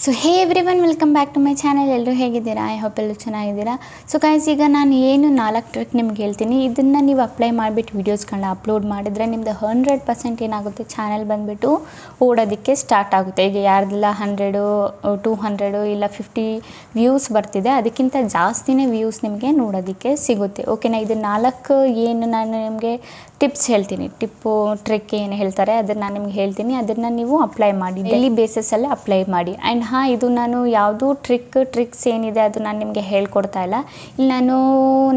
So hey everyone welcome back to my channel. ಎಲ್ಲರೂ ಹೇಗಿದ್ದೀರಾ? I hope ಎಲ್ಲರೂ ಚೆನ್ನಾಗಿದ್ದೀರಾ. ಸೊ ಗೈಸ್, ಈಗ ನಾನು ಏನು 4 ಟ್ರಿಕ್ ನಿಮ್ಗೆ ಹೇಳ್ತೀನಿ. ಇದನ್ನು ನೀವು ಅಪ್ಲೈ ಮಾಡಿಬಿಟ್ಟು ವೀಡಿಯೋಸ್ಗಳನ್ನ ಅಪ್ಲೋಡ್ ಮಾಡಿದರೆ ನಿಮ್ಮದು 100% ಏನಾಗುತ್ತೆ, ಚಾನಲ್ ಬಂದುಬಿಟ್ಟು ಓಡೋದಕ್ಕೆ ಸ್ಟಾರ್ಟ್ ಆಗುತ್ತೆ. ಈಗ ಯಾರ್ದೆಲ್ಲ 100 200 ಇಲ್ಲ 50 ವ್ಯೂಸ್ ಬರ್ತಿದೆ, ಅದಕ್ಕಿಂತ ಜಾಸ್ತಿನೇ ವ್ಯೂಸ್ ನಿಮಗೆ ನೋಡೋದಕ್ಕೆ ಸಿಗುತ್ತೆ. ಓಕೆನಾ? ಇದು 4 ಏನು ನಾನು ನಿಮಗೆ ಟಿಪ್ಸ್ ಹೇಳ್ತೀನಿ, ಟ್ರಿಕ್ ಏನು ಹೇಳ್ತಾರೆ ಅದನ್ನು ನಾನು ನಿಮ್ಗೆ ಹೇಳ್ತೀನಿ. ಅದನ್ನು ನೀವು ಅಪ್ಲೈ ಮಾಡಿ, ಡೈಲಿ ಬೇಸಿಸಲ್ಲಿ ಅಪ್ಲೈ ಮಾಡಿ. ಆ್ಯಂಡ್ ಇದು ನಾನು ಯಾವುದೂ ಟ್ರಿಕ್ಸ್ ಏನಿದೆ ಅದು ನಾನು ನಿಮಗೆ ಹೇಳ್ಕೊಡ್ತಾ ಇಲ್ಲ. ಇಲ್ಲಿ ನಾನು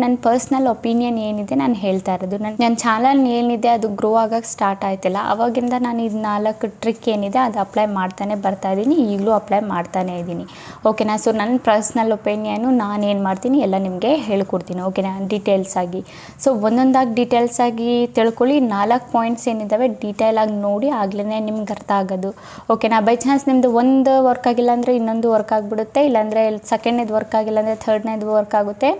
ನನ್ನ ಪರ್ಸ್ನಲ್ ಒಪಿನಿಯನ್ ಏನಿದೆ ನಾನು ಹೇಳ್ತಾ ಇರೋದು. ನನ್ನ ಚಾನಲ್ ಏನಿದೆ ಅದು ಗ್ರೋ ಆಗೋಕ್ಕೆ ಸ್ಟಾರ್ಟ್ ಆಯ್ತಿಲ್ಲ, ಅವಾಗಿಂದ ನಾನು ಇದು 4 ಟ್ರಿಕ್ ಏನಿದೆ ಅದು ಅಪ್ಲೈ ಮಾಡ್ತಾನೆ ಬರ್ತಾ ಇದ್ದೀನಿ, ಈಗಲೂ ಅಪ್ಲೈ ಮಾಡ್ತಾನೇ ಇದ್ದೀನಿ. ಓಕೆನಾ? ಸೊ ನನ್ನ ಪರ್ಸ್ನಲ್ ಒಪಿನಿಯನು ನಾನು ಏನು ಮಾಡ್ತೀನಿ ಎಲ್ಲ ನಿಮಗೆ ಹೇಳ್ಕೊಡ್ತೀನಿ. ಓಕೆನಾ? ಡೀಟೇಲ್ಸ್ ಆಗಿ. ಸೊ ಒಂದೊಂದಾಗಿ ಡೀಟೇಲ್ಸ್ ಆಗಿ ತಿಳ್ಕೊಳ್ಳಿ. 4 ಪಾಯಿಂಟ್ಸ್ ಏನಿದ್ದಾವೆ ಡೀಟೇಲಾಗಿ ನೋಡಿ, ಆಗಲೇ ನಿಮ್ಗೆ ಅರ್ಥ ಆಗೋದು. ಓಕೆನಾ? ಬೈ ಚಾನ್ಸ್ ನಿಮ್ಮದು ಒಂದು ವರ್ಕ್ ಆಗಿಲ್ಲ ಅಂದರೆ ಇನ್ನೊಂದು ವರ್ಕ್ ಆಗಿಬಿಡುತ್ತೆ, ಇಲ್ಲಾಂದರೆ ಸೆಕೆಂಡ್ನೇದು ವರ್ಕ್ ಆಗಿಲ್ಲ ಅಂದರೆ ಥರ್ಡ್ನೇದು ವರ್ಕ್ ಆಗುತ್ತೆ.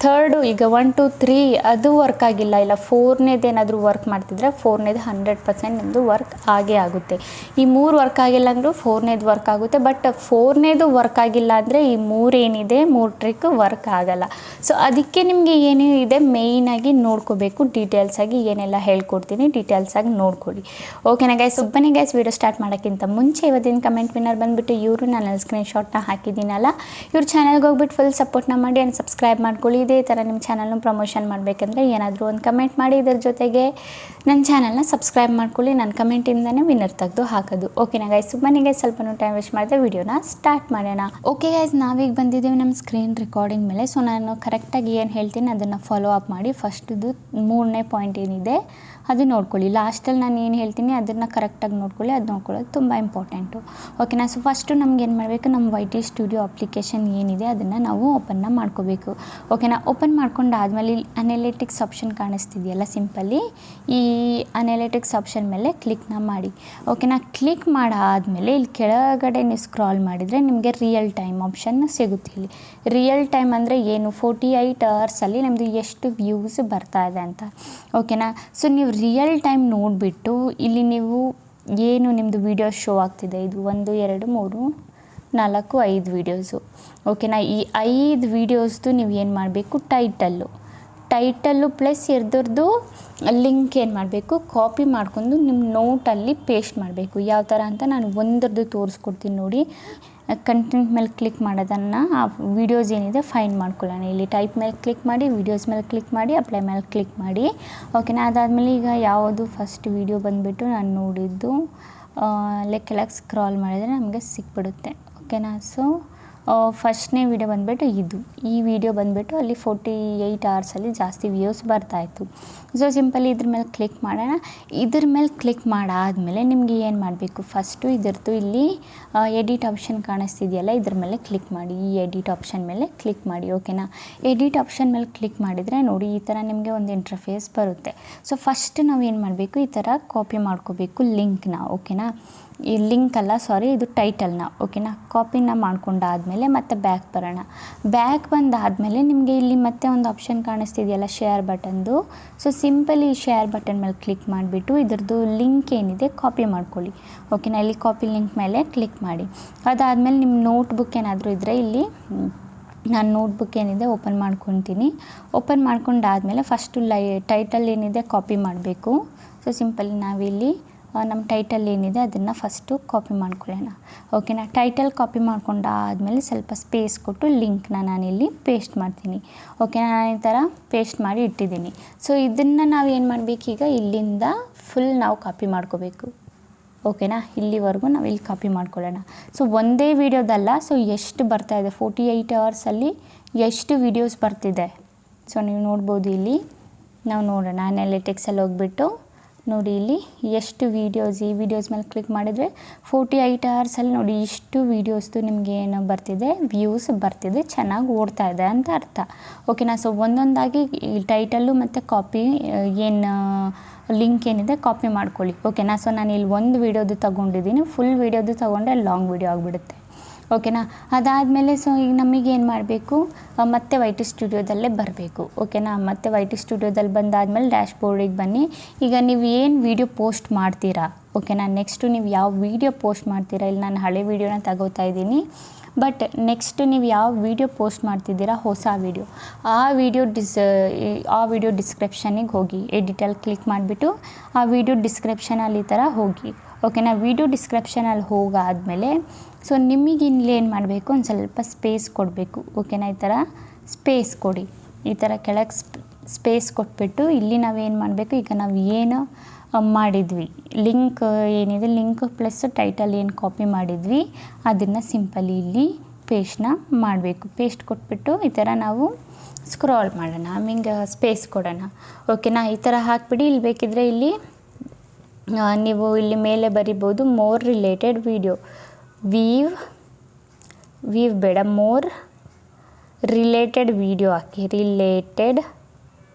ಥರ್ಡು ಈಗ 1 2 3 ಅದು ವರ್ಕ್ ಆಗಿಲ್ಲ, ಇಲ್ಲ 4ನೇದು ಏನಾದರೂ ವರ್ಕ್ ಮಾಡ್ತಿದ್ರೆ 4ನೇದು 100% ನಿಮ್ಮದು ವರ್ಕ್ ಆಗೇ ಆಗುತ್ತೆ. ಈ 3 ವರ್ಕ್ ಆಗಿಲ್ಲ ಅಂದರೂ 4ನೇದು ವರ್ಕ್ ಆಗುತ್ತೆ. ಬಟ್ 4ನೇದು ವರ್ಕ್ ಆಗಿಲ್ಲ ಅಂದರೆ ಈ 3 ಏನಿದೆ 3 ಟ್ರಿಕ್ ವರ್ಕ್ ಆಗಲ್ಲ. ಸೊ ಅದಕ್ಕೆ ನಿಮಗೆ ಏನೇ ಇದೆ ಮೇಯ್ನಾಗಿ ನೋಡ್ಕೋಬೇಕು. ಡೀಟೇಲ್ಸಾಗಿ ಏನೆಲ್ಲ ಹೇಳ್ಕೊಡ್ತೀನಿ ಡೀಟೇಲ್ಸಾಗಿ ನೋಡ್ಕೊಳ್ಳಿ. ಓಕೆನಾ ಗೈಸ್? ಬನ್ನಿ ಗೈಸ್, ವೀಡಿಯೋ ಸ್ಟಾರ್ಟ್ ಮಾಡೋಕ್ಕಿಂತ ಮುಂಚೆ ಇವತ್ತಿನ ಕಮೆಂಟ್ ವಿನ್ನರ್ ಬಂದುಬಿಟ್ಟು ಇವರು, ನಾನು ಸ್ಕ್ರೀನ್ಶಾಟ್ನ ಹಾಕಿದ್ದೀನಲ್ಲ, ಇವ್ರ ಚಾನಲ್ಗೆ ಹೋಗ್ಬಿಟ್ಟು ಫುಲ್ ಸಪೋರ್ಟ್ನ ಮಾಡಿ ಆ್ಯಂಡ್ ಸಬ್ಸ್ಕ್ರೈಬ್ ಮಾಡ್ಕೊಳ್ಳಿ. ಇದೇ ಥರ ನಿಮ್ಮ ಚಾನಲ್ನ ಪ್ರಮೋಷನ್ ಮಾಡಬೇಕಂದ್ರೆ ಏನಾದರೂ ಒಂದು ಕಮೆಂಟ್ ಮಾಡಿ, ಇದರ ಜೊತೆಗೆ ನನ್ನ ಚಾನಲ್ನ ಸಬ್ಸ್ಕ್ರೈಬ್ ಮಾಡ್ಕೊಳ್ಳಿ. ನನ್ನ ಕಮೆಂಟಿಂದನೇ ವಿನ್ನರ್ ತೆಗೆದು ಹಾಕೋದು. ಓಕೆನಾ ಗೈಸ್? ಬನ್ನಿ ಗೈಸ್, ಸ್ವಲ್ಪ ಟೈಮ್ ವೇಸ್ಟ್ ಮಾಡಿದೆ, ವಿಡಿಯೋನ ಸ್ಟಾರ್ಟ್ ಮಾಡೋಣ. ಓಕೆ ಗೈಸ್, ನಾವೀಗ ಬಂದಿದ್ದೀವಿ ನಮ್ಮ ಸ್ಕ್ರೀನ್ ರೆಕಾರ್ಡಿಂಗ್ ಮೇಲೆ. ಸೊ ನಾನು ಕರೆಕ್ಟಾಗಿ ಏನು ಹೇಳ್ತೀನಿ ಅದನ್ನು ಫಾಲೋ ಅಪ್ ಮಾಡಿ. ಫಸ್ಟ್ದು 3ನೇ ಪಾಯಿಂಟ್ ಏನಿದೆ ಅದು ನೋಡ್ಕೊಳ್ಳಿ. ಲಾಸ್ಟಲ್ಲಿ ನಾನು ಏನು ಹೇಳ್ತೀನಿ ಅದನ್ನು ಕರೆಕ್ಟಾಗಿ ನೋಡ್ಕೊಳ್ಳಿ. ಅದು ನೋಡ್ಕೊಳ್ಳೋದು ತುಂಬ ಇಂಪಾರ್ಟೆಂಟು. ಓಕೆನಾ? ಸೊ ಫಸ್ಟು ನಮ್ಗೆ ಏನು ಮಾಡಬೇಕು, ನಮ್ಮ YT ಸ್ಟುಡಿಯೋ ಅಪ್ಲಿಕೇಶನ್ ಏನಿದೆ ಅದನ್ನು ನಾವು ಓಪನ್ನ ಮಾಡ್ಕೋಬೇಕು. ಓಕೆನಾ? ಓಪನ್ ಮಾಡ್ಕೊಂಡಾದ್ಮೇಲೆ ಇಲ್ಲಿ ಅನಾಲಿಟಿಕ್ಸ್ ಆಪ್ಷನ್ ಕಾಣಿಸ್ತಿದೆಯಲ್ಲ, ಸಿಂಪಲ್ಲಿ ಈ ಅನಾಲಿಟಿಕ್ಸ್ ಆಪ್ಷನ್ ಮೇಲೆ ಕ್ಲಿಕ್ನ ಮಾಡಿ. ಓಕೆನಾ? ಕ್ಲಿಕ್ ಮಾಡಾದಮೇಲೆ ಇಲ್ಲಿ ಕೆಳಗಡೆ ನೀವು ಸ್ಕ್ರಾಲ್ ಮಾಡಿದರೆ ನಿಮಗೆ ರಿಯಲ್ ಟೈಮ್ ಆಪ್ಷನ್ ಸಿಗುತ್ತೆ. ಇಲ್ಲಿ ರಿಯಲ್ ಟೈಮ್ ಅಂದರೆ ಏನು, 48 ಅವರ್ಸಲ್ಲಿ ನಿಮ್ಮದು ಎಷ್ಟು ವ್ಯೂಸ್ ಬರ್ತಾ ಇದೆ ಅಂತ. ಓಕೆನಾ? ಸೊ ನೀವು ರಿಯಲ್ ಟೈಮ್ ನೋಡಿಬಿಟ್ಟು ಇಲ್ಲಿ ನೀವು ಏನು ನಿಮ್ಮದು ವೀಡಿಯೋಸ್ ಶೋ ಆಗ್ತಿದೆ, ಇದು 1 2 3 4 5 ವೀಡಿಯೋಸು. ಓಕೆನಾ? ಈ 5 ವೀಡಿಯೋಸ್ದು ನೀವು ಏನು ಮಾಡಬೇಕು, ಟೈಟಲ್ಲು ಪ್ಲಸ್ ಇರ್ದ್ರದ್ದು ಲಿಂಕ್ ಏನು ಮಾಡಬೇಕು, ಕಾಪಿ ಮಾಡ್ಕೊಂಡು ನಿಮ್ಮ ನೋಟಲ್ಲಿ ಪೇಸ್ಟ್ ಮಾಡಬೇಕು. ಯಾವ ಥರ ಅಂತ ನಾನು ಒಂದರದ್ದು ತೋರಿಸ್ಕೊಡ್ತೀನಿ ನೋಡಿ. ಕಂಟೆಂಟ್ ಮೇಲೆ ಕ್ಲಿಕ್ ಮಾಡೋದನ್ನು ಆ ವೀಡಿಯೋಸ್ ಏನಿದೆ ಫೈಂಡ್ ಮಾಡ್ಕೊಳ್ಳೋಣ. ಇಲ್ಲಿ ಟೈಪ್ ಮೇಲೆ ಕ್ಲಿಕ್ ಮಾಡಿ, ವೀಡಿಯೋಸ್ ಮೇಲೆ ಕ್ಲಿಕ್ ಮಾಡಿ, ಅಪ್ಲೈ ಮೇಲೆ ಕ್ಲಿಕ್ ಮಾಡಿ. ಓಕೆನಾ? ಅದಾದಮೇಲೆ ಈಗ ಯಾವುದು ಫಸ್ಟ್ ವೀಡಿಯೋ ಬಂದುಬಿಟ್ಟು ನಾನು ನೋಡಿದ್ದು ಕೆಳಗೆ ಸ್ಕ್ರಾಲ್ ಮಾಡಿದರೆ ನಮಗೆ ಸಿಕ್ಬಿಡುತ್ತೆ. ಓಕೆನಾ? ಸೊ ಫಸ್ಟ್ನೇ ವೀಡಿಯೋ ಬಂದುಬಿಟ್ಟು ಈ ವಿಡಿಯೋ ಬಂದುಬಿಟ್ಟು ಅಲ್ಲಿ 48 ಅವರ್ಸಲ್ಲಿ ಜಾಸ್ತಿ ವ್ಯೂಸ್ ಬರ್ತಾಯಿತ್ತು. ಸೊ ಸಿಂಪಲಿ ಇದ್ರ ಮೇಲೆ ಕ್ಲಿಕ್ ಮಾಡೋಣ. ಇದ್ರ ಮೇಲೆ ಕ್ಲಿಕ್ ಮಾಡಾದಮೇಲೆ ನಿಮಗೆ ಏನು ಮಾಡಬೇಕು, ಫಸ್ಟು ಇದರದ್ದು ಇಲ್ಲಿ ಎಡಿಟ್ ಆಪ್ಷನ್ ಕಾಣಿಸ್ತಿದೆಯಲ್ಲ, ಇದ್ರ ಮೇಲೆ ಕ್ಲಿಕ್ ಮಾಡಿ. ಈ ಎಡಿಟ್ ಆಪ್ಷನ್ ಮೇಲೆ ಕ್ಲಿಕ್ ಮಾಡಿ. ಓಕೆನಾ? ಎಡಿಟ್ ಆಪ್ಷನ್ ಮೇಲೆ ಕ್ಲಿಕ್ ಮಾಡಿದರೆ ನೋಡಿ ಈ ಥರ ನಿಮಗೆ ಒಂದು ಇಂಟರ್ಫೇಸ್ ಬರುತ್ತೆ. ಸೊ ಫಸ್ಟ್ ನಾವು ಏನು ಮಾಡಬೇಕು, ಈ ಥರ ಕಾಪಿ ಮಾಡ್ಕೋಬೇಕು ಲಿಂಕ್ನ. ಓಕೆನಾ? ಈ ಲಿಂಕ್ ಅಲ್ಲ, ಸಾರಿ, ಇದು ಟೈಟಲ್ನ. ಓಕೆನಾ? ಕಾಪಿನ ಮಾಡ್ಕೊಂಡಾದಮೇಲೆ ಮತ್ತೆ ಬ್ಯಾಕ್ ಬರೋಣ. ಬ್ಯಾಕ್ ಬಂದಾದಮೇಲೆ ನಿಮಗೆ ಇಲ್ಲಿ ಮತ್ತೆ ಒಂದು ಆಪ್ಷನ್ ಕಾಣಿಸ್ತಿದೆಯಲ್ಲ, ಶೇರ್ ಬಟನ್ದು. ಸೊ ಸಿಂಪಲಿ ಶೇರ್ ಬಟನ್ ಮೇಲೆ ಕ್ಲಿಕ್ ಮಾಡಿಬಿಟ್ಟು ಇದ್ರದ್ದು ಲಿಂಕ್ ಏನಿದೆ ಕಾಪಿ ಮಾಡ್ಕೊಳ್ಳಿ. ಓಕೆನಾ? ಇಲ್ಲಿ ಕಾಪಿ ಲಿಂಕ್ ಮೇಲೆ ಕ್ಲಿಕ್ ಮಾಡಿ. ಅದಾದಮೇಲೆ ನಿಮ್ಮ ನೋಟ್ಬುಕ್ ಏನಾದರೂ ಇದ್ದರೆ ಇಲ್ಲಿ ನಾನು ನೋಟ್ಬುಕ್ ಏನಿದೆ ಓಪನ್ ಮಾಡ್ಕೊತೀನಿ. ಓಪನ್ ಮಾಡ್ಕೊಂಡಾದಮೇಲೆ ಫಸ್ಟು ಟೈಟಲ್ ಏನಿದೆ ಕಾಪಿ ಮಾಡಬೇಕು. ಸೊ ಸಿಂಪಲಿ ನಾವಿಲ್ಲಿ ನಮ್ಮ ಟೈಟಲ್ ಏನಿದೆ ಅದನ್ನು ಫಸ್ಟು ಕಾಪಿ ಮಾಡ್ಕೊಳ್ಳೋಣ. ಓಕೆನಾ? ಟೈಟಲ್ ಕಾಪಿ ಮಾಡ್ಕೊಂಡಾದಮೇಲೆ ಸ್ವಲ್ಪ ಸ್ಪೇಸ್ ಕೊಟ್ಟು ಲಿಂಕ್ನ ನಾನಿಲ್ಲಿ ಪೇಸ್ಟ್ ಮಾಡ್ತೀನಿ. ಓಕೆನಾ? ನಾನು ಈ ಥರ ಪೇಸ್ಟ್ ಮಾಡಿ ಇಟ್ಟಿದ್ದೀನಿ. ಸೊ ಇದನ್ನು ನಾವು ಏನು ಮಾಡಬೇಕು, ಈಗ ಇಲ್ಲಿಂದ ಫುಲ್ ನಾವು ಕಾಪಿ ಮಾಡ್ಕೋಬೇಕು. ಓಕೆನಾ? ಇಲ್ಲಿವರೆಗೂ ನಾವು ಇಲ್ಲಿ ಕಾಪಿ ಮಾಡ್ಕೊಳ್ಳೋಣ. ಸೊ ಒಂದೇ ವೀಡಿಯೋದಲ್ಲ, ಸೊ ಎಷ್ಟು ಬರ್ತಾಯಿದೆ 48 ಅವರ್ಸಲ್ಲಿ ಎಷ್ಟು ವೀಡಿಯೋಸ್ ಬರ್ತಿದೆ. ಸೊ ನೀವು ನೋಡ್ಬೋದು. ಇಲ್ಲಿ ನಾವು ನೋಡೋಣ, ಅನಾಲಿಟಿಕ್ಸಲ್ಲಿ ಹೋಗ್ಬಿಟ್ಟು ನೋಡಿ ಇಲ್ಲಿ ಎಷ್ಟು ವೀಡಿಯೋಸ್, ಈ ವಿಡಿಯೋಸ್ ಮೇಲೆ ಕ್ಲಿಕ್ ಮಾಡಿದರೆ 48 ಅವರ್ಸಲ್ಲಿ ನೋಡಿ ಇಷ್ಟು ವೀಡಿಯೋಸ್ದು ನಿಮಗೆ ಏನು ಬರ್ತಿದೆ, ವ್ಯೂಸ್ ಬರ್ತಿದೆ, ಚೆನ್ನಾಗಿ ಓಡ್ತಾ ಇದೆ ಅಂತ ಅರ್ಥ. ಓಕೆನಾ? ಸೊ ಒಂದೊಂದಾಗಿ ಈ ಟೈಟಲ್ಲು ಮತ್ತು ಕಾಪಿ ಏನು ಲಿಂಕ್ ಏನಿದೆ ಕಾಪಿ ಮಾಡ್ಕೊಳ್ಳಿ. ಓಕೆನಾ? ಸೊ ನಾನು ಇಲ್ಲಿ ಒಂದು ವೀಡಿಯೋದು ತೊಗೊಂಡಿದ್ದೀನಿ, ಫುಲ್ ವೀಡಿಯೋದು ತೊಗೊಂಡ್ರೆ ಲಾಂಗ್ ವೀಡಿಯೋ ಆಗಿಬಿಡುತ್ತೆ. ಓಕೆನಾ? ಅದಾದಮೇಲೆ ಸೊ ಈಗ ನಮಗೇನು ಮಾಡಬೇಕು, ಮತ್ತೆ YT ಸ್ಟುಡಿಯೋದಲ್ಲೇ ಬರಬೇಕು. ಓಕೆನಾ? ಮತ್ತೆ YT ಸ್ಟುಡಿಯೋದಲ್ಲಿ ಬಂದಾದಮೇಲೆ ಡ್ಯಾಶ್ ಬೋರ್ಡಿಗೆ ಬನ್ನಿ. ಈಗ ನೀವು ಏನು ವೀಡಿಯೋ ಪೋಸ್ಟ್ ಮಾಡ್ತೀರಾ ಓಕೆನಾ. ನೆಕ್ಸ್ಟು ನೀವು ಯಾವ ವೀಡಿಯೋ ಪೋಸ್ಟ್ ಮಾಡ್ತೀರಾ, ಇಲ್ಲಿ ನಾನು ಹಳೆ ವೀಡಿಯೋನ ತಗೋತಾ ಇದ್ದೀನಿ, ಬಟ್ ನೆಕ್ಸ್ಟ್ ನೀವು ಯಾವ ವೀಡಿಯೋ ಪೋಸ್ಟ್ ಮಾಡ್ತಿದ್ದೀರಾ ಹೊಸ ವೀಡಿಯೋ, ಆ ವಿಡಿಯೋ ಡಿಸ್ಕ್ರಿಪ್ಷನಿಗೆ ಹೋಗಿ, ಎಡಿಟಲ್ಲಿ ಕ್ಲಿಕ್ ಮಾಡಿಬಿಟ್ಟು ಆ ವಿಡಿಯೋ ಡಿಸ್ಕ್ರಿಪ್ಷನಲ್ಲಿ ಈ ಥರ ಹೋಗಿ, ಓಕೆನಾ. ವಿಡಿಯೋ ಡಿಸ್ಕ್ರಿಪ್ಷನಲ್ಲಿ ಹೋಗಾದಮೇಲೆ ಸೊ ನಿಮಗೆ ಇಲ್ಲಿ ಏನು ಮಾಡಬೇಕು, ಒಂದು ಸ್ವಲ್ಪ ಸ್ಪೇಸ್ ಕೊಡಬೇಕು, ಓಕೆನಾ. ಈ ಥರ ಸ್ಪೇಸ್ ಕೊಡಿ, ಈ ಥರ ಕೆಳಗೆ ಸ್ಪೇಸ್ ಕೊಟ್ಬಿಟ್ಟು ಇಲ್ಲಿ ನಾವೇನು ಮಾಡಬೇಕು, ಈಗ ನಾವು ಏನು ಮಾಡಿದ್ವಿ ಲಿಂಕ್ ಏನಿದೆ, ಲಿಂಕ್ ಪ್ಲಸ್ ಟೈಟಲ್ ಏನು ಕಾಪಿ ಮಾಡಿದ್ವಿ ಅದನ್ನು ಸಿಂಪಲಿ ಇಲ್ಲಿ ಪೇಸ್ಟ್ನ ಮಾಡಬೇಕು. ಪೇಸ್ಟ್ ಕೊಟ್ಬಿಟ್ಟು ಈ ಥರ ನಾವು ಸ್ಕ್ರಾಲ್ ಮಾಡೋಣ, ಆಮೇಲೆ ಸ್ಪೇಸ್ ಕೊಡೋಣ, ಓಕೆನಾ. ಈ ಥರ ಹಾಕಿಬಿಡಿ. ಇಲ್ಲಿ ಬೇಕಿದ್ರೆ ಇಲ್ಲಿ ನೀವು ಇಲ್ಲಿ ಮೇಲೆ ಬರಿಬೋದು ಮೋರ್ ರಿಲೇಟೆಡ್ ವೀಡಿಯೋ, ವೀವ್ ಬೇಡ, ಮೋರ್ ರಿಲೇಟೆಡ್ ವೀಡಿಯೋ ಹಾಕಿ, ರಿಲೇಟೆಡ್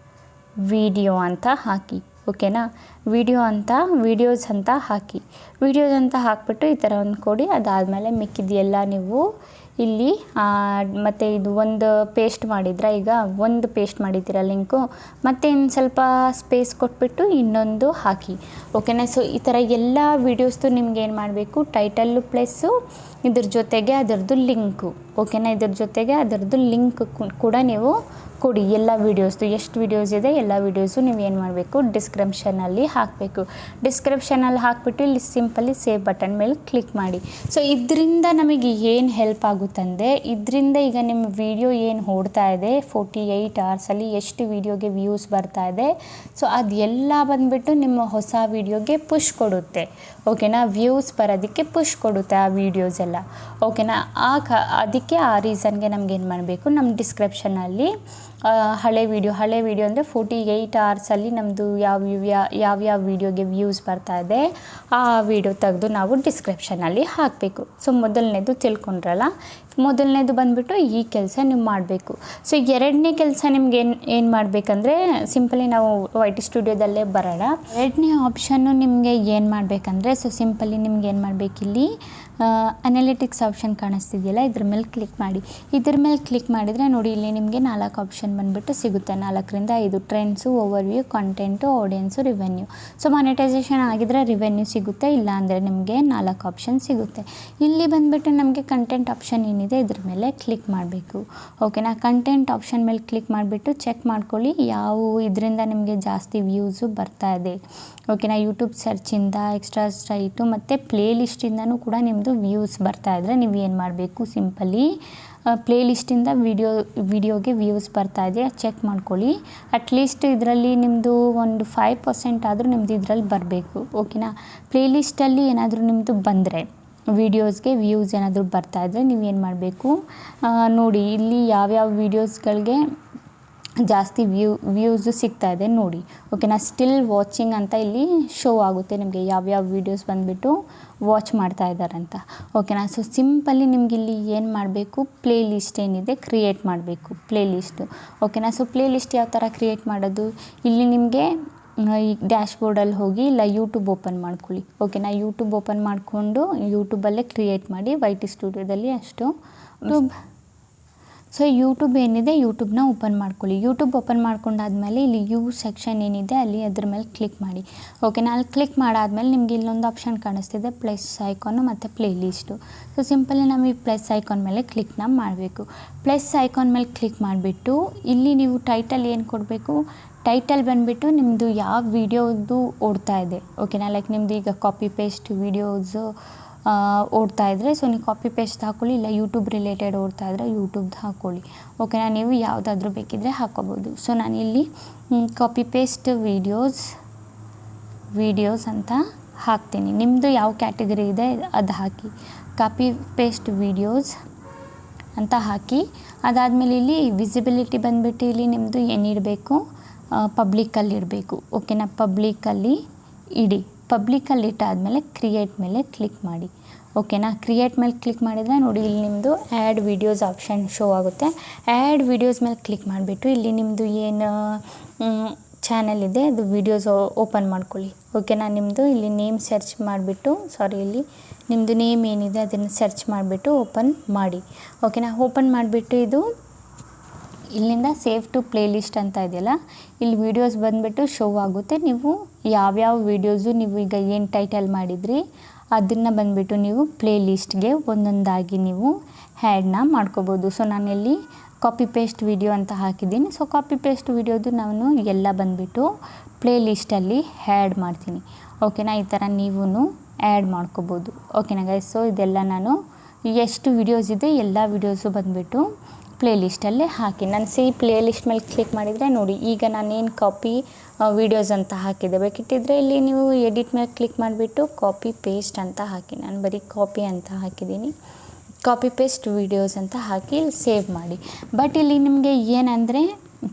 ವಿಡಿಯೋ ಅಂತ ಹಾಕಿ, ಓಕೆನಾ. ವೀಡಿಯೋಸ್ ಅಂತ ಹಾಕಿ, ಹಾಕಿಬಿಟ್ಟು ಈ ಥರ ಒಂದು ಕೊಡಿ. ಅದಾದಮೇಲೆ ಮಿಕ್ಕಿದೆಲ್ಲ ನೀವು ಇಲ್ಲಿ ಮತ್ತು ಇದು ಒಂದು ಪೇಸ್ಟ್ ಮಾಡಿದ್ರೆ, ಈಗ ಒಂದು ಪೇಸ್ಟ್ ಮಾಡಿದ್ದೀರ ಲಿಂಕು, ಮತ್ತು ಇನ್ನು ಸ್ವಲ್ಪ ಸ್ಪೇಸ್ ಕೊಟ್ಬಿಟ್ಟು ಇನ್ನೊಂದು ಹಾಕಿ, ಓಕೆನಾ. ಸೊ ಈ ಥರ ಎಲ್ಲ ವೀಡಿಯೋಸ್ದು ನಿಮ್ಗೆ ಏನು ಮಾಡಬೇಕು, ಟೈಟಲ್ಲು ಪ್ಲಸ್ಸು ಇದ್ರ ಜೊತೆಗೆ ಅದರದ್ದು ಲಿಂಕು, ಓಕೆನಾ. ಇದ್ರ ಜೊತೆಗೆ ಅದರದ್ದು ಲಿಂಕ್ ಕೂಡ ನೀವು ಕೊಡಿ. ಎಲ್ಲ ವೀಡಿಯೋಸ್ದು ಎಷ್ಟು ವೀಡಿಯೋಸ್ ಇದೆ ಎಲ್ಲ ವೀಡಿಯೋಸು ನೀವು ಏನು ಮಾಡಬೇಕು, ಡಿಸ್ಕ್ರಿಪ್ಷನಲ್ಲಿ ಹಾಕಬೇಕು. ಡಿಸ್ಕ್ರಿಪ್ಷನಲ್ಲಿ ಹಾಕಿಬಿಟ್ಟು ಇಲ್ಲಿ ಸಿಂಪಲಿ ಸೇವ್ ಬಟನ್ ಮೇಲೆ ಕ್ಲಿಕ್ ಮಾಡಿ. ಸೊ ಇದರಿಂದ ನಮಗೆ ಏನು ಹೆಲ್ಪ್ ಆಗುತ್ತಂದರೆ, ಇದರಿಂದ ಈಗ ನಿಮ್ಮ ವೀಡಿಯೋ ಏನು ಓಡ್ತಾ ಇದೆ 48 ಅವರ್ಸಲ್ಲಿ ಎಷ್ಟು ವೀಡಿಯೋಗೆ ವ್ಯೂಸ್ ಬರ್ತಾ ಇದೆ, ಸೊ ಅದೆಲ್ಲ ಬಂದುಬಿಟ್ಟು ನಿಮ್ಮ ಹೊಸ ವೀಡಿಯೋಗೆ ಪುಷ್ ಕೊಡುತ್ತೆ, ಓಕೆನಾ. ವ್ಯೂಸ್ ಬರೋದಕ್ಕೆ ಪುಷ್ ಕೊಡುತ್ತೆ ಆ ವೀಡಿಯೋಸ್ ಎಲ್ಲ, ಓಕೆನಾ. ಅದಕ್ಕೆ ಆ ರೀಸನ್ಗೆ ನಮ್ಗೇನು ಮಾಡಬೇಕು, ನಮ್ಮ ಡಿಸ್ಕ್ರಿಪ್ಷನಲ್ಲಿ ಹಳೆ ವೀಡಿಯೋ ಅಂದರೆ 48 ಅವರ್ಸಲ್ಲಿ ನಮ್ಮದು ಯಾವ್ಯಾವ ವೀಡಿಯೋಗೆ ವ್ಯೂಸ್ ಬರ್ತಾ ಇದೆ ಆ ವೀಡಿಯೋ ತೆಗೆದು ನಾವು ಡಿಸ್ಕ್ರಿಪ್ಷನಲ್ಲಿ ಹಾಕಬೇಕು. ಸೊ ಮೊದಲನೇದು ತಿಳ್ಕೊಂಡ್ರಲ್ಲ, ಮೊದಲನೇದು ಬಂದುಬಿಟ್ಟು ಈ ಕೆಲಸ ನೀವು ಮಾಡಬೇಕು. ಸೊ ಎರಡನೇ ಕೆಲಸ ನಿಮ್ಗೆ ಏನು ಮಾಡಬೇಕಂದ್ರೆ, ಸಿಂಪಲಿ ನಾವು YT ಸ್ಟುಡಿಯೋದಲ್ಲೇ ಬರೋಣ. ಎರಡನೇ ಆಪ್ಷನ್ನು ನಿಮಗೆ ಏನು ಮಾಡಬೇಕಂದ್ರೆ, ಸೊ ಸಿಂಪಲಿ ನಿಮ್ಗೆ ಏನು ಮಾಡಬೇಕು, ಇಲ್ಲಿ ಅನಾಲಿಟಿಕ್ಸ್ ಆಪ್ಷನ್ ಕಾಣಿಸ್ತಿದೆಯಲ್ಲ, ಇದ್ರ ಮೇಲೆ ಕ್ಲಿಕ್ ಮಾಡಿ. ಇದ್ರ ಮೇಲೆ ಕ್ಲಿಕ್ ಮಾಡಿದರೆ ನೋಡಿ, ಇಲ್ಲಿ ನಿಮಗೆ 4 ಆಪ್ಷನ್ ಬಂದುಬಿಟ್ಟು ಸಿಗುತ್ತೆ, 4ರಿಂದ 5: trends, overview, content, audience, revenue. So monetisation ಆಗಿದ್ರೆ ರಿವೆನ್ಯೂ ಸಿಗುತ್ತೆ, ಇಲ್ಲ ಅಂದರೆ ನಿಮಗೆ 4 ಆಪ್ಷನ್ ಸಿಗುತ್ತೆ. ಇಲ್ಲಿ ಬಂದುಬಿಟ್ಟು ನಮಗೆ ಕಂಟೆಂಟ್ ಆಪ್ಷನ್ ಏನಿದೆ ಇದ್ರ ಮೇಲೆ ಕ್ಲಿಕ್ ಮಾಡಬೇಕು, ಓಕೆನಾ. ಕಂಟೆಂಟ್ ಆಪ್ಷನ್ ಮೇಲೆ ಕ್ಲಿಕ್ ಮಾಡಿಬಿಟ್ಟು ಚೆಕ್ ಮಾಡ್ಕೊಳ್ಳಿ ಯಾವ ಇದರಿಂದ ನಿಮಗೆ ಜಾಸ್ತಿ ವ್ಯೂಸು ಬರ್ತಾ ಇದೆ, ಓಕೆನಾ. ಯೂಟ್ಯೂಬ್ ಸರ್ಚಿಂದ, ಎಕ್ಸ್ಟ್ರಾ ಸ್ಟ್ರೈಟು ಮತ್ತು ಪ್ಲೇ ಲಿಸ್ಟಿಂದನೂ ಕೂಡ ನಿಮ್ಮದು ವ್ಯೂಸ್ ಬರ್ತಾ ಇದ್ದರೆ ನೀವು ಏನು ಮಾಡಬೇಕು, ಸಿಂಪಲಿ ಪ್ಲೇ ಲಿಸ್ಟಿಂದ ವಿಡಿಯೋಗೆ ವ್ಯೂಸ್ ಬರ್ತಾ ಇದೆ ಚೆಕ್ ಮಾಡ್ಕೊಳ್ಳಿ. ಅಟ್ಲೀಸ್ಟ್ ಇದರಲ್ಲಿ ನಿಮ್ಮದು ಒಂದು 5% ಆದರೂ ನಿಮ್ಮದು ಇದರಲ್ಲಿ ಬರಬೇಕು, ಓಕೆನಾ. ಪ್ಲೇ ಲಿಸ್ಟಲ್ಲಿ ಏನಾದರೂ ನಿಮ್ಮದು ಬಂದರೆ, ವೀಡಿಯೋಸ್ಗೆ ವ್ಯೂಸ್ ಏನಾದರೂ ಬರ್ತಾ ಇದ್ದರೆ ನೀವೇನು ಮಾಡಬೇಕು, ನೋಡಿ ಇಲ್ಲಿ ಯಾವ್ಯಾವ ವೀಡಿಯೋಸ್ಗಳಿಗೆ ಜಾಸ್ತಿ ವ್ಯೂಸು ಸಿಗ್ತಾ ಇದೆ ನೋಡಿ, ಓಕೆನಾ. ಸ್ಟಿಲ್ ವಾಚಿಂಗ್ ಅಂತ ಇಲ್ಲಿ ಶೋ ಆಗುತ್ತೆ ನಿಮಗೆ, ಯಾವ್ಯಾವ ವೀಡಿಯೋಸ್ ಬಂದುಬಿಟ್ಟು ವಾಚ್ ಮಾಡ್ತಾ ಇದ್ದಾರಂತ, ಓಕೆನಾ. ಸೊ ಸಿಂಪಲಿ ನಿಮ್ಗೆ ಇಲ್ಲಿ ಏನು ಮಾಡಬೇಕು, ಪ್ಲೇ ಲಿಸ್ಟ್ ಏನಿದೆ ಕ್ರಿಯೇಟ್ ಮಾಡಬೇಕು, ಪ್ಲೇ ಲಿಸ್ಟು, ಓಕೆನಾ. ಸೊ ಪ್ಲೇ ಲಿಸ್ಟ್ ಯಾವ ಥರ ಕ್ರಿಯೇಟ್ ಮಾಡೋದು, ಇಲ್ಲಿ ನಿಮಗೆ ಈ ಡ್ಯಾಶ್ಬೋರ್ಡಲ್ಲಿ ಹೋಗಿ ಇಲ್ಲ ಯೂಟ್ಯೂಬ್ ಓಪನ್ ಮಾಡ್ಕೊಳ್ಳಿ, ಓಕೆನಾ. ಯೂಟ್ಯೂಬ್ ಓಪನ್ ಮಾಡಿಕೊಂಡು ಯೂಟ್ಯೂಬಲ್ಲೇ ಕ್ರಿಯೇಟ್ ಮಾಡಿ, YT ಸ್ಟುಡಿಯೋದಲ್ಲಿ ಅಷ್ಟು ಸೊ ಯೂಟ್ಯೂಬ್ ಏನಿದೆ ಯೂಟ್ಯೂಬ್ನ ಓಪನ್ ಮಾಡ್ಕೊಳ್ಳಿ. ಯೂಟ್ಯೂಬ್ ಓಪನ್ ಮಾಡ್ಕೊಂಡಾದ್ಮೇಲೆ ಇಲ್ಲಿ ಸೆಕ್ಷನ್ ಏನಿದೆ ಅಲ್ಲಿ ಅದ್ರ ಮೇಲೆ ಕ್ಲಿಕ್ ಮಾಡಿ, ಓಕೆನಾ. ಅಲ್ಲಿ ಕ್ಲಿಕ್ ಮಾಡಾದ್ಮೇಲೆ ನಿಮಗೆ ಇಲ್ಲೊಂದು ಆಪ್ಷನ್ ಕಾಣಿಸ್ತಿದೆ, ಪ್ಲಸ್ ಐಕಾನು ಮತ್ತು ಪ್ಲೇ ಲಿಸ್ಟು. ಸೊ ಸಿಂಪಲಿ ನಾವು ಈ ಪ್ಲಸ್ ಐಕಾನ್ ಮೇಲೆ ಕ್ಲಿಕ್ನ ಮಾಡಬೇಕು. ಪ್ಲಸ್ ಐಕಾನ್ ಮೇಲೆ ಕ್ಲಿಕ್ ಮಾಡಿಬಿಟ್ಟು ಇಲ್ಲಿ ನೀವು ಟೈಟಲ್ ಏನು ಕೊಡಬೇಕು, ಟೈಟಲ್ ಬಂದುಬಿಟ್ಟು ನಿಮ್ಮದು ಯಾವ ವೀಡಿಯೋದು ಓಡ್ತಾ ಇದೆ, ಓಕೆನಾ. ಲೈಕ್ ನಿಮ್ಮದು ಈಗ ಕಾಪಿ ಪೇಸ್ಟ್ ವೀಡಿಯೋಸು ಓಡ್ತಾ ಇದ್ದರೆ ಸೊ ನೀವು ಕಾಪಿ ಪೇಸ್ಟ್ ಹಾಕ್ಕೊಳ್ಳಿ, ಇಲ್ಲ ಯೂಟ್ಯೂಬ್ ರಿಲೇಟೆಡ್ ಓಡ್ತಾ ಇದ್ದರೆ ಯೂಟ್ಯೂಬ್ದು ಹಾಕ್ಕೊಳ್ಳಿ, ಓಕೆನಾ. ನೀವು ಯಾವುದಾದ್ರೂ ಬೇಕಿದ್ದರೆ ಹಾಕ್ಕೋಬೋದು. ಸೊ ನಾನಿಲ್ಲಿ ಕಾಪಿ ಪೇಸ್ಟ್ ವೀಡಿಯೋಸ್ ಅಂತ ಹಾಕ್ತೀನಿ, ನಿಮ್ಮದು ಯಾವ ಕ್ಯಾಟಗರಿ ಇದೆ ಅದು ಹಾಕಿ, ಕಾಪಿ ಪೇಸ್ಟ್ ವೀಡಿಯೋಸ್ ಅಂತ ಹಾಕಿ. ಅದಾದಮೇಲೆ ಇಲ್ಲಿ ವಿಸಿಬಿಲಿಟಿ ಬಂದುಬಿಟ್ಟು ಇಲ್ಲಿ ನಿಮ್ಮದು ಏನಿಡಬೇಕು, ಪಬ್ಲಿಕಲ್ಲಿ ಇಡಬೇಕು, ಓಕೆನಾ. ಪಬ್ಲಿಕಲ್ಲಿ ಇಡಿ. ಪಬ್ಲಿಕಲ್ಲಿ ಇಟ್ಟಾದಮೇಲೆ ಕ್ರಿಯೇಟ್ ಮೇಲೆ ಕ್ಲಿಕ್ ಮಾಡಿ, ಓಕೆನಾ. ಕ್ರಿಯೇಟ್ ಮೇಲೆ ಕ್ಲಿಕ್ ಮಾಡಿದರೆ ನೋಡಿ ಇಲ್ಲಿ ನಿಮ್ಮದು ಆ್ಯಡ್ ವೀಡಿಯೋಸ್ ಆಪ್ಷನ್ ಶೋ ಆಗುತ್ತೆ. ಆ್ಯಡ್ ವೀಡಿಯೋಸ್ ಮೇಲೆ ಕ್ಲಿಕ್ ಮಾಡಿಬಿಟ್ಟು ಇಲ್ಲಿ ನಿಮ್ಮದು ಏನು ಚಾನಲ್ ಇದೆ ಅದು ವೀಡಿಯೋಸ್ ಓಪನ್ ಮಾಡ್ಕೊಳ್ಳಿ, ಓಕೆನಾ. ನಿಮ್ಮದು ಇಲ್ಲಿ ನೇಮ್ ಸರ್ಚ್ ಮಾಡಿಬಿಟ್ಟು ಇಲ್ಲಿ ನಿಮ್ಮದು ನೇಮ್ ಏನಿದೆ ಅದನ್ನು ಸರ್ಚ್ ಮಾಡಿಬಿಟ್ಟು ಓಪನ್ ಮಾಡಿ, ಓಕೆನಾ. ಓಪನ್ ಮಾಡಿಬಿಟ್ಟು ಇದು ಇಲ್ಲಿಂದ ಸೇವ್ ಟು ಪ್ಲೇ ಲಿಸ್ಟ್ ಅಂತ ಇದೆಯಲ್ಲ, ಇಲ್ಲಿ ವೀಡಿಯೋಸ್ ಬಂದುಬಿಟ್ಟು ಶೋ ಆಗುತ್ತೆ. ನೀವು ಯಾವ್ಯಾವ ವೀಡಿಯೋಸು ನೀವು ಈಗ ಏನು ಟೈಟಲ್ ಮಾಡಿದ್ರಿ ಅದನ್ನು ಬಂದುಬಿಟ್ಟು ನೀವು ಪ್ಲೇ ಲಿಸ್ಟ್ಗೆ ಒಂದೊಂದಾಗಿ ನೀವು ಹ್ಯಾಡ್ನ ಮಾಡ್ಕೋಬೋದು. ಸೊ ನಾನಿಲ್ಲಿ ಕಾಪಿ ಪೇಸ್ಟ್ ವಿಡಿಯೋ ಅಂತ ಹಾಕಿದ್ದೀನಿ. ಸೊ ಕಾಪಿ ಪೇಸ್ಟ್ ವಿಡಿಯೋದು ನಾನು ಎಲ್ಲ ಬಂದುಬಿಟ್ಟು ಪ್ಲೇ ಲಿಸ್ಟಲ್ಲಿ ಹ್ಯಾಡ್ ಮಾಡ್ತೀನಿ. ಓಕೆನಾ, ಈ ಥರ ನೀವು ಆ್ಯಡ್ ಮಾಡ್ಕೋಬೋದು. ಓಕೆನಾ ಗೈಸ್, ಸೊ ಇದೆಲ್ಲ ನಾನು ಎಷ್ಟು ವಿಡಿಯೋಸ್ ಇದೆ ಎಲ್ಲ ವಿಡಿಯೋಸು ಬಂದುಬಿಟ್ಟು ಪ್ಲೇ ಲಿಸ್ಟಲ್ಲೇ ಹಾಕಿ. ನಾನು ಪ್ಲೇ ಲಿಸ್ಟ್ ಮೇಲೆ ಕ್ಲಿಕ್ ಮಾಡಿದರೆ ನೋಡಿ, ಈಗ ನಾನೇನು ಕಾಪಿ ವೀಡಿಯೋಸ್ ಅಂತ ಹಾಕಿದೆ. ಬೇಕಿಟ್ಟಿದ್ರೆ ಇಲ್ಲಿ ನೀವು ಎಡಿಟ್ ಮೇಲೆ ಕ್ಲಿಕ್ ಮಾಡಿಬಿಟ್ಟು ಕಾಪಿ ಪೇಸ್ಟ್ ಅಂತ ಹಾಕಿ. ನಾನು ಬರೀ ಕಾಪಿ ಅಂತ ಹಾಕಿದ್ದೀನಿ. ಕಾಪಿ ಪೇಸ್ಟ್ ವೀಡಿಯೋಸ್ ಅಂತ ಹಾಕಿ ಸೇವ್ ಮಾಡಿ. ಬಟ್ ಇಲ್ಲಿ ನಿಮಗೆ ಏನಂದರೆ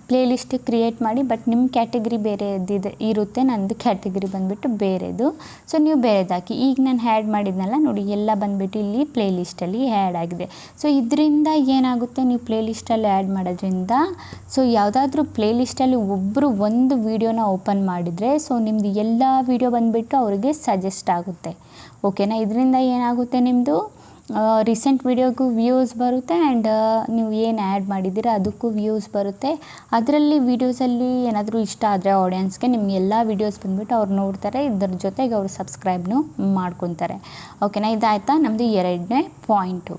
ಪ್ಲೇ ಲಿಸ್ಟ್ ಕ್ರಿಯೇಟ್ ಮಾಡಿ, ಬಟ್ ನಿಮ್ಮ ಕ್ಯಾಟಗರಿ ಬೇರೆದಿದೆ ಇರುತ್ತೆ, ನಂದು ಕ್ಯಾಟಗರಿ ಬಂದುಬಿಟ್ಟು ಬೇರೆದು. ಸೊ ನೀವು ಬೇರೆದು ಹಾಕಿ. ಈಗ ನಾನು ಹ್ಯಾಡ್ ಮಾಡಿದ್ನಲ್ಲ ನೋಡಿ, ಎಲ್ಲ ಬಂದುಬಿಟ್ಟು ಇಲ್ಲಿ ಪ್ಲೇ ಲಿಸ್ಟಲ್ಲಿ ಹ್ಯಾಡ್ ಆಗಿದೆ. ಸೊ ಇದರಿಂದ ಏನಾಗುತ್ತೆ, ನೀವು ಪ್ಲೇ ಲಿಸ್ಟಲ್ಲಿ ಆ್ಯಡ್ ಮಾಡೋದ್ರಿಂದ ಸೊ ಯಾವುದಾದ್ರೂ ಪ್ಲೇ ಲಿಸ್ಟಲ್ಲಿ ಒಬ್ಬರು ಒಂದು ವೀಡಿಯೋನ ಓಪನ್ ಮಾಡಿದರೆ ಸೊ ನಿಮ್ಮದು ಎಲ್ಲ ವೀಡಿಯೋ ಬಂದುಬಿಟ್ಟು ಅವರಿಗೆ ಸಜೆಸ್ಟ್ ಆಗುತ್ತೆ. ಓಕೆನಾ, ಇದರಿಂದ ಏನಾಗುತ್ತೆ, ನಿಮ್ಮದು ರೀಸೆಂಟ್ ವೀಡಿಯೋಗೂ ವ್ಯೂಸ್ ಬರುತ್ತೆ ಆ್ಯಂಡ್ ನೀವು ಏನು ಆ್ಯಡ್ ಮಾಡಿದ್ದೀರ ಅದಕ್ಕೂ ವ್ಯೂಸ್ ಬರುತ್ತೆ. ಅದರಲ್ಲಿ ವೀಡಿಯೋಸಲ್ಲಿ ಏನಾದರೂ ಇಷ್ಟ ಆದರೆ ಆಡಿಯನ್ಸ್ಗೆ ನಿಮ್ಗೆ ಎಲ್ಲ ವೀಡಿಯೋಸ್ ಬಂದುಬಿಟ್ಟು ಅವ್ರು ನೋಡ್ತಾರೆ, ಇದ್ರ ಜೊತೆಗೆ ಅವರು ಸಬ್ಸ್ಕ್ರೈಬ್ನು ಮಾಡ್ಕೊತಾರೆ. ಓಕೆನಾ, ಇದಾಯಿತಾ ನಮ್ಮದು 2ನೇ ಪಾಯಿಂಟು.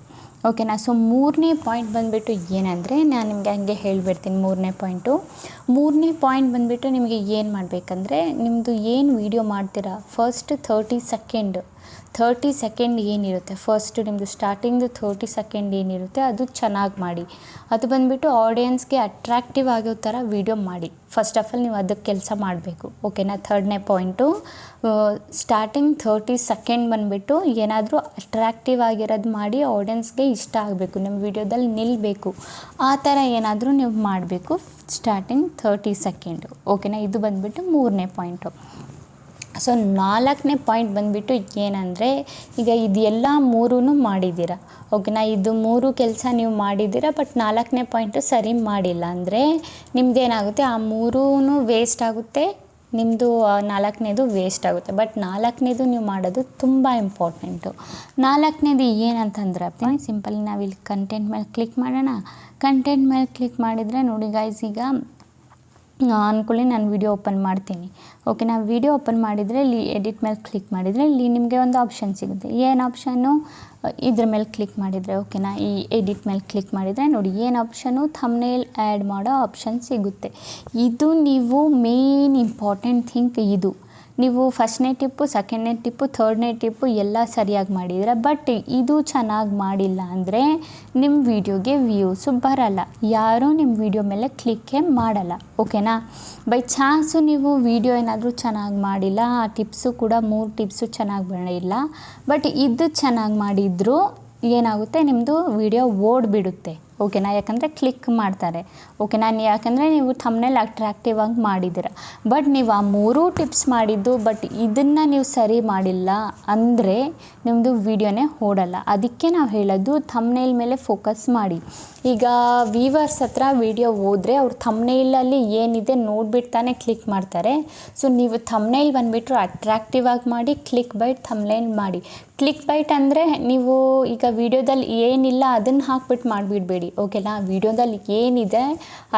ಓಕೆನಾ, ಸೊ 3ನೇ ಪಾಯಿಂಟ್ ಬಂದುಬಿಟ್ಟು ಏನಂದರೆ ನಾನು ನಿಮಗೆ ಹಂಗೆ ಹೇಳಿಬಿಡ್ತೀನಿ. 3ನೇ ಪಾಯಿಂಟ್ ಬಂದುಬಿಟ್ಟು ನಿಮಗೆ ಏನು ಮಾಡಬೇಕಂದ್ರೆ, ನಿಮ್ಮದು ಏನು ವೀಡಿಯೋ ಮಾಡ್ತೀರಾ ಫಸ್ಟ್ 30 ಸೆಕೆಂಡ್ ಏನಿರುತ್ತೆ, ಫಸ್ಟ್ ನಿಮ್ಮದು ಸ್ಟಾರ್ಟಿಂಗ್ದು 30 ಸೆಕೆಂಡ್ ಏನಿರುತ್ತೆ ಅದು ಚೆನ್ನಾಗಿ ಮಾಡಿ. ಅದು ಬಂದುಬಿಟ್ಟು ಆಡಿಯನ್ಸ್ಗೆ ಅಟ್ರಾಕ್ಟಿವ್ ಆಗೋ ಥರ ವೀಡಿಯೋ ಮಾಡಿ. ಫಸ್ಟ್ ಆಫ್ ಆಲ್ ನೀವು ಅದಕ್ಕೆ ಕೆಲಸ ಮಾಡಬೇಕು. ಓಕೆನಾ, 3ನೇ ಪಾಯಿಂಟು ಸ್ಟಾರ್ಟಿಂಗ್ 30 ಸೆಕೆಂಡ್ ಬಂದುಬಿಟ್ಟು ಏನಾದರೂ ಅಟ್ರಾಕ್ಟಿವ್ ಆಗಿರೋದು ಮಾಡಿ, ಆಡಿಯನ್ಸ್ಗೆ ಇಷ್ಟ ಆಗಬೇಕು, ನಿಮ್ಮ ವೀಡಿಯೋದಲ್ಲಿ ನಿಲ್ಲಬೇಕು, ಆ ಥರ ಏನಾದರೂ ನೀವು ಮಾಡಬೇಕು ಸ್ಟಾರ್ಟಿಂಗ್ 30 ಸೆಕೆಂಡು. ಓಕೆನಾ, ಇದು ಬಂದುಬಿಟ್ಟು 3ನೇ ಪಾಯಿಂಟು. ಸೊ 4ನೇ ಪಾಯಿಂಟ್ ಬಂದುಬಿಟ್ಟು ಏನಂದರೆ, ಈಗ ಇದೆಲ್ಲ 3 ಮಾಡಿದ್ದೀರಾ. ಓಕೆನಾ, ಇದು 3 ಕೆಲಸ ನೀವು ಮಾಡಿದ್ದೀರಾ, ಬಟ್ 4ನೇ ಪಾಯಿಂಟು ಸರಿ ಮಾಡಿಲ್ಲ ಅಂದರೆ ನಿಮ್ಮದೇನಾಗುತ್ತೆ, ಆ 3 ವೇಸ್ಟ್ ಆಗುತ್ತೆ, ನಿಮ್ಮದು 4ನೇದು ವೇಸ್ಟ್ ಆಗುತ್ತೆ. ಬಟ್ 4ನೇದು ನೀವು ಮಾಡೋದು ತುಂಬ ಇಂಪಾರ್ಟೆಂಟು. 4ನೇದು ಏನಂತಂದ್ರೆ ಸಿಂಪಲ್, ನಾವಿಲ್ಲಿ ಕಂಟೆಂಟ್ ಮೇಲೆ ಕ್ಲಿಕ್ ಮಾಡೋಣ. ಕಂಟೆಂಟ್ ಮೇಲೆ ಕ್ಲಿಕ್ ಮಾಡಿದರೆ ನೋಡಿ ಗೈಸ್, ಈಗ ಅಂದ್ಕೊಳ್ಳಿ ನಾನು ವಿಡಿಯೋ ಓಪನ್ ಮಾಡ್ತೀನಿ. ಓಕೆ, ನಾವು ವಿಡಿಯೋ ಓಪನ್ ಮಾಡಿದರೆ ಇಲ್ಲಿ ಎಡಿಟ್ ಮೇಲೆ ಕ್ಲಿಕ್ ಮಾಡಿದರೆ ಇಲ್ಲಿ ನಿಮಗೆ ಒಂದು ಆಪ್ಷನ್ ಸಿಗುತ್ತೆ. ಏನು ಆಪ್ಷನ್ನು, ಇದ್ರ ಮೇಲೆ ಕ್ಲಿಕ್ ಮಾಡಿದರೆ ಓಕೆನಾ, ಈ ಎಡಿಟ್ ಮೇಲೆ ಕ್ಲಿಕ್ ಮಾಡಿದರೆ ನೋಡಿ ಏನು ಆಪ್ಷನು, ಥಂಬ್ನೇಲ್ ಆ್ಯಡ್ ಮಾಡೋ ಆಪ್ಷನ್ ಸಿಗುತ್ತೆ. ಇದು ನೀವು ಮೇನ್ ಇಂಪಾರ್ಟೆಂಟ್ ಥಿಂಗ್. ಇದು ನೀವು ಫಸ್ಟ್ನೇ ಟಿಪ್ಪು, ಸೆಕೆಂಡ್ನೇ ಟಿಪ್ಪು, ಥರ್ಡ್ನೇ ಟಿಪ್ಪು ಎಲ್ಲ ಸರಿಯಾಗಿ ಮಾಡಿದ್ದೀರ, ಬಟ್ ಇದು ಚೆನ್ನಾಗಿ ಮಾಡಿಲ್ಲ ಅಂದರೆ ನಿಮ್ಮ ವಿಡಿಯೋಗೆ ವ್ಯೂಸು ಬರಲ್ಲ, ಯಾರೂ ನಿಮ್ಮ ವಿಡಿಯೋ ಮೇಲೆ ಕ್ಲಿಕ್ಕೇ ಮಾಡಲ್ಲ. ಓಕೆನಾ, ಬೈ ಚಾನ್ಸು ನೀವು ವಿಡಿಯೋ ಏನಾದರೂ ಚೆನ್ನಾಗಿ ಮಾಡಿಲ್ಲ, ಆ ಟಿಪ್ಸು ಕೂಡ 3 ಟಿಪ್ಸು ಚೆನ್ನಾಗಿ ಮಾಡಿಲ್ಲ, ಬಟ್ ಇದು ಚೆನ್ನಾಗಿ ಮಾಡಿದರೂ ಏನಾಗುತ್ತೆ, ನಿಮ್ಮದು ವಿಡಿಯೋ ಓಡಿಬಿಡುತ್ತೆ. ಓಕೆನಾ, ಯಾಕಂದರೆ ಕ್ಲಿಕ್ ಮಾಡ್ತಾರೆ. ಓಕೆನಾ, ಯಾಕಂದರೆ ನೀವು ಥಂಬ್ನೇಲ್ ಅಟ್ರಾಕ್ಟಿವ್ ಆಗಿ ಮಾಡಿದ್ದೀರ, ಬಟ್ ನೀವು ಆ 3 ಟಿಪ್ಸ್ ಮಾಡಿದ್ದು ಬಟ್ ಇದನ್ನು ನೀವು ಸರಿ ಮಾಡಿಲ್ಲ ಅಂದರೆ ನಿಮ್ಮದು ವಿಡಿಯೋನೇ ಓಡಲ್ಲ. ಅದಕ್ಕೆ ನಾವು ಹೇಳೋದು ಥಂಬ್ನೇಲ್ ಮೇಲೆ ಫೋಕಸ್ ಮಾಡಿ. ಈಗ ವೀವರ್ಸ್ ಹತ್ರ ವಿಡಿಯೋ ಹೋದರೆ ಅವ್ರು ಥಂಬ್ನೇಲಲ್ಲಿ ಏನಿದೆ ನೋಡಿಬಿಡ್ತಾನೆ ಕ್ಲಿಕ್ ಮಾಡ್ತಾರೆ. ಸೊ ನೀವು ಥಂಬ್ನೇಲ್ ಬಂದುಬಿಟ್ರು ಅಟ್ರಾಕ್ಟಿವ್ ಆಗಿ ಮಾಡಿ, ಕ್ಲಿಕ್ ಬೈಟ್ ಥಂಬ್ನೇಲ್ ಮಾಡಿ. ಕ್ಲಿಕ್ ಬೈಟ್ ಅಂದರೆ ನೀವು ಈಗ ವಿಡಿಯೋದಲ್ಲಿ ಏನಿಲ್ಲ ಅದನ್ನು ಹಾಕ್ಬಿಟ್ಟು ಮಾಡಿಬಿಡಬೇಡಿ. ಓಕೆನಾ, ವಿಡಿಯೋದಲ್ಲಿ ಏನಿದೆ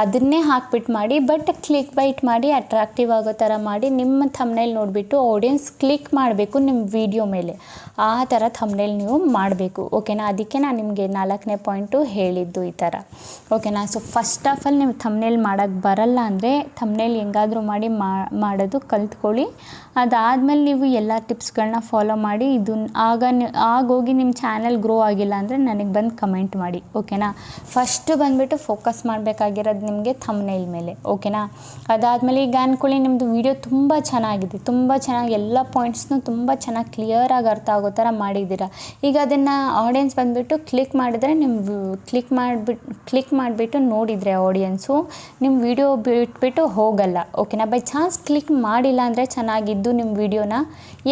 ಅದನ್ನೇ ಹಾಕ್ಬಿಟ್ಟು ಮಾಡಿ, ಬಟ್ ಕ್ಲಿಕ್ ಬೈಟ್ ಮಾಡಿ, ಅಟ್ರಾಕ್ಟಿವ್ ಆಗೋ ಥರ ಮಾಡಿ, ನಿಮ್ಮ ಥಂಬ್ನೇಲ್ ನೋಡಿಬಿಟ್ಟು ಆಡಿಯನ್ಸ್ ಕ್ಲಿಕ್ ಮಾಡಬೇಕು ನಿಮ್ಮ ವಿಡಿಯೋ ಮೇಲೆ, ಆ ಥರ ಥಂಬ್ನೇಲ್ ನೀವು ಮಾಡಬೇಕು. ಓಕೆನಾ, ಅದಕ್ಕೆ ನಾನು ನಿಮಗೆ 4ನೇ ಪಾಯಿಂಟು ಹೇಳಿದ್ದು ಈ ಥರ. ಓಕೆನಾ, ಸೊ ಫಸ್ಟ್ ಆಫ್ ಆಲ್ ನೀವು ಥಂಬ್ನೇಲ್ ಮಾಡೋಕ್ಕೆ ಬರಲ್ಲ ಅಂದರೆ ಥಂಬ್ನೇಲ್ ಹೆಂಗಾದರೂ ಮಾಡಿ ಮಾಡೋದು ಕಲ್ತ್ಕೊಳ್ಳಿ. ಅದಾದಮೇಲೆ ನೀವು ಎಲ್ಲ ಟಿಪ್ಸ್ಗಳನ್ನ ಫಾಲೋ ಮಾಡಿ. ಇದು ಆಗೋಗಿ ನಿಮ್ಮ ಚಾನಲ್ ಗ್ರೋ ಆಗಿಲ್ಲ ಅಂದರೆ ನನಗೆ ಬಂದು ಕಮೆಂಟ್ ಮಾಡಿ. ಓಕೆನಾ, ಫಸ್ಟು ಬಂದುಬಿಟ್ಟು ಫೋಕಸ್ ಮಾಡಬೇಕಾಗಿರೋದು ನಿಮಗೆ ಥಂಬ್ನೇಲ್ ಮೇಲೆ. ಓಕೆನಾ, ಅದಾದಮೇಲೆ ಈಗ ಅಂದ್ಕೊಳ್ಳಿ ನಿಮ್ಮದು ವಿಡಿಯೋ ತುಂಬ ಚೆನ್ನಾಗಿದೆ, ತುಂಬ ಚೆನ್ನಾಗಿ ಎಲ್ಲ ಪಾಯಿಂಟ್ಸ್ನೂ ತುಂಬ ಚೆನ್ನಾಗಿ ಕ್ಲಿಯರಾಗಿ ಅರ್ಥ ಆಗೋ ಥರ ಮಾಡಿದ್ದೀರಾ. ಈಗ ಅದನ್ನು ಆಡಿಯನ್ಸ್ ಬಂದುಬಿಟ್ಟು ಕ್ಲಿಕ್ ಮಾಡಿದರೆ ನಿಮ್ಮ ಕ್ಲಿಕ್ ಮಾಡಿಬಿಟ್ಟು ನೋಡಿದರೆ ಆಡಿಯನ್ಸು ನಿಮ್ಮ ವಿಡಿಯೋ ಬಿಟ್ಬಿಟ್ಟು ಹೋಗಲ್ಲ. ಓಕೆನಾ, ಬೈ ಚಾನ್ಸ್ ಕ್ಲಿಕ್ ಮಾಡಿಲ್ಲ ಅಂದರೆ ಚೆನ್ನಾಗಿದ್ದು ನಿಮ್ಮ ವಿಡಿಯೋನ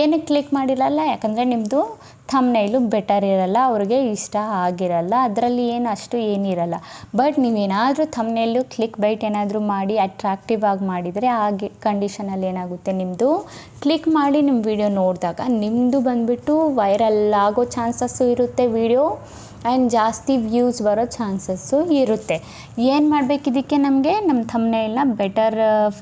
ಏನಕ್ಕೆ ಕ್ಲಿಕ್ ಮಾಡಿರಲ್ಲ, ಯಾಕಂದರೆ ನಿಮ್ಮದು ಥಂಬ್ನೇಲು ಬೆಟರ್ ಇರಲ್ಲ, ಅವ್ರಿಗೆ ಇಷ್ಟ ಆಗಿರಲ್ಲ, ಅದರಲ್ಲಿ ಅಷ್ಟು ಏನಿರಲ್ಲ. ಬಟ್ ನೀವೇನಾದರೂ ಥಂಬ್ನೇಲು ಕ್ಲಿಕ್ ಬೈಟ್ ಏನಾದರೂ ಮಾಡಿ ಅಟ್ರಾಕ್ಟಿವ್ ಆಗಿ ಮಾಡಿದರೆ ಹಾಗೆ ಕಂಡೀಷನಲ್ಲಿ ಏನಾಗುತ್ತೆ, ನಿಮ್ಮದು ಕ್ಲಿಕ್ ಮಾಡಿ ನಿಮ್ಮ ವಿಡಿಯೋ ನೋಡಿದಾಗ ನಿಮ್ಮದು ಬಂದುಬಿಟ್ಟು ವೈರಲ್ ಆಗೋ ಚಾನ್ಸಸ್ಸು ಇರುತ್ತೆ ವಿಡಿಯೋ. ಆ್ಯಂಡ್ ಜಾಸ್ತಿ ವ್ಯೂಸ್ ಬರೋ ಚಾನ್ಸಸ್ಸು ಇರುತ್ತೆ. ಏನು ಮಾಡಬೇಕು ಇದಕ್ಕೆ, ನಮಗೆ ನಮ್ಮ ಥಂಬ್ನೇಲ್ನ ಬೆಟರ್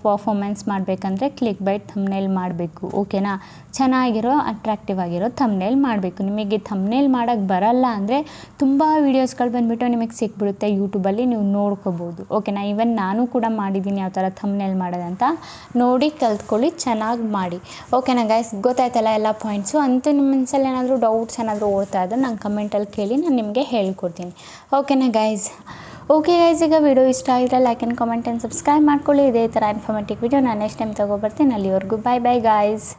ಪರ್ಫಾರ್ಮೆನ್ಸ್ ಮಾಡಬೇಕಂದ್ರೆ ಕ್ಲಿಕ್ ಬೈಟ್ ಥಂಬ್ನೇಲ್ ಮಾಡಬೇಕು. ಓಕೆನಾ, ಚೆನ್ನಾಗಿರೋ ಅಟ್ರಾಕ್ಟಿವ್ ಆಗಿರೋ ಥಂಬ್ನೇಲ್ ಮಾಡಬೇಕು. ನಿಮಗೆ ಥಂಬ್ನೇಲ್ ಮಾಡೋಕ್ಕೆ ಬರಲ್ಲ ಅಂದರೆ ತುಂಬ ವೀಡಿಯೋಸ್ಗಳು ಬಂದುಬಿಟ್ಟು ನಿಮಗೆ ಸಿಕ್ಬಿಡುತ್ತೆ ಯೂಟ್ಯೂಬಲ್ಲಿ, ನೀವು ನೋಡ್ಕೋಬೋದು. ಓಕೆನಾ, ಈವನ್ ನಾನು ಕೂಡ ಮಾಡಿದ್ದೀನಿ ಯಾವ ಥರ ಥಂಬ್ನೇಲ್ ಮಾಡೋದಂತ, ನೋಡಿ ಕಲ್ತ್ಕೊಳ್ಳಿ, ಚೆನ್ನಾಗಿ ಮಾಡಿ. ಓಕೆನಾ ಗೈಸ್, ಗೊತ್ತಾಯ್ತಲ್ಲ ಎಲ್ಲ ಪಾಯಿಂಟ್ಸು. ಅಂತೂ ನಿಮ್ಮ ಮನಸ್ಸಲ್ಲಿ ಏನಾದರೂ ಡೌಟ್ಸ್ ಏನಾದರೂ ಓಡ್ತಾ ಇದ್ದರೆ ನಂಗೆ ಕಮೆಂಟಲ್ಲಿ ಕೇಳಿ, ನಾನು ನಿಮಗೆ ಹೇಳ್ಕೊಡ್ತೀನಿ. ಓಕೆನಾ ಗೈಸ್. ಓಕೆ ಗೈಸ್, ಈಗ ವಿಡಿಯೋ ಇಷ್ಟ ಆಗಿದ್ರೆ like and comment and subscribe ಮಾಡ್ಕೊಳ್ಳಿ. ಇದೇ ಥರ ಇನ್ಫಾರ್ಮೇಟಿವ್ ವಿಡಿಯೋ ನಾನು ನೆಕ್ಸ್ಟ್ ಟೈಮ್ ತೊಗೊಬರ್ತೀನಿ. ಅಲ್ಲಿವರೆಗೂ ಬಾಯ್ ಬಾಯ್ ಗೈಸ್.